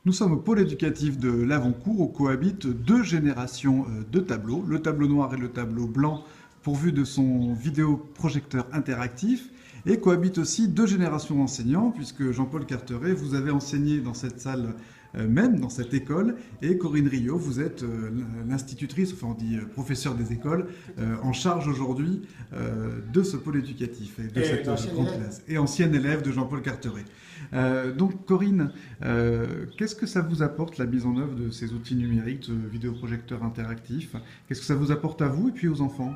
Nous sommes au pôle éducatif de Lavoncourt où cohabitent deux générations de tableaux, le tableau noir et le tableau blanc, pourvu de son vidéoprojecteur interactif, et cohabitent aussi deux générations d'enseignants, puisque Jean-Paul Carteret, vous avez enseigné dans cette salle même, dans cette école, et Corinne Riot, vous êtes l'institutrice, enfin on dit professeur des écoles, en charge aujourd'hui de ce pôle éducatif et de cette grande classe, et ancienne élève de Jean-Paul Carteret. Donc Corinne, qu'est-ce que ça vous apporte la mise en œuvre de ces outils numériques, de vidéoprojecteurs interactifs? Qu'est-ce que ça vous apporte à vous et puis aux enfants?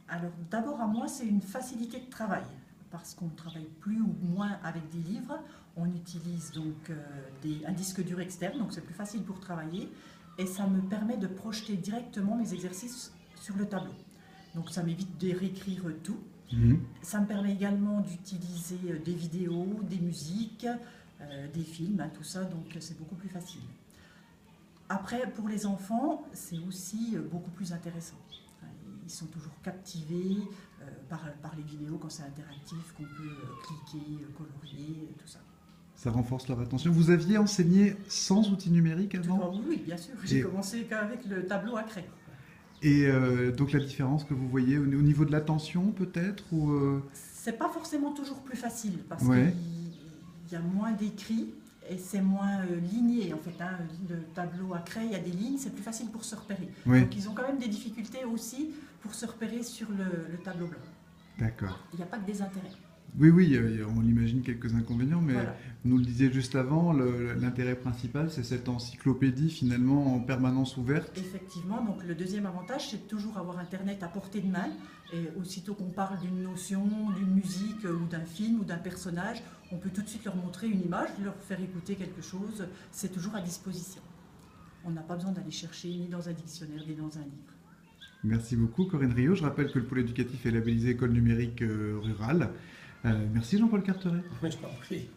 Alors d'abord à moi, c'est une facilité de travail parce qu'on ne travaille plus ou moins avec des livres. On utilise donc un disque dur externe, donc c'est plus facile pour travailler et ça me permet de projeter directement mes exercices sur le tableau. Donc ça m'évite de réécrire tout. Ça me permet également d'utiliser des vidéos, des musiques, des films, tout ça, donc c'est beaucoup plus facile. Après, pour les enfants, c'est aussi beaucoup plus intéressant. Ils sont toujours captivés par les vidéos quand c'est interactif, qu'on peut cliquer, colorier, tout ça. Ça renforce leur attention. Vous aviez enseigné sans outils numériques avant? Oui, bien sûr. J'ai commencé qu'avec le tableau à craie. Et donc la différence que vous voyez au niveau de l'attention peut-être C'est pas forcément toujours plus facile parce qu'il y a moins d'écrits et c'est moins ligné en fait. Le tableau à craie, il y a des lignes, c'est plus facile pour se repérer. Donc ils ont quand même des difficultés aussi pour se repérer sur le tableau blanc. D'accord. Il n'y a pas que des intérêts. Oui, on imagine quelques inconvénients, mais voilà. Vous nous le disiez juste avant, l'intérêt principal, c'est cette encyclopédie finalement en permanence ouverte. Effectivement, donc le deuxième avantage, c'est de toujours avoir Internet à portée de main. Et aussitôt qu'on parle d'une notion, d'une musique ou d'un film ou d'un personnage, on peut tout de suite leur montrer une image, leur faire écouter quelque chose. C'est toujours à disposition. On n'a pas besoin d'aller chercher ni dans un dictionnaire ni dans un livre. Merci beaucoup Corinne Riot. Je rappelle que le pôle éducatif est labellisé École numérique rurale. Merci Jean-Paul Carteret. Je t'en prie.